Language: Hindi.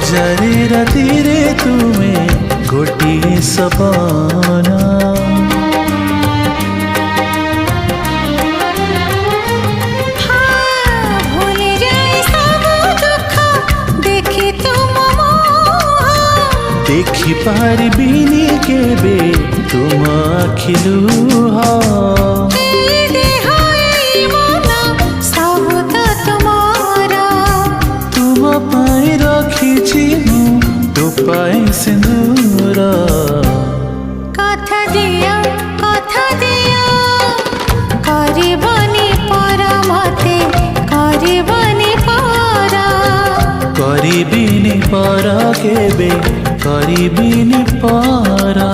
जारे रातिरे तुमे गोटिए सपना देखी पारिबिनी केबे तुम आखि लुह तुम पाई रखिछि मु तो पाई सिंदूर कथा दिया करबनी पर मते करबनी पर करिबिनी पर केबे करिबिनी पर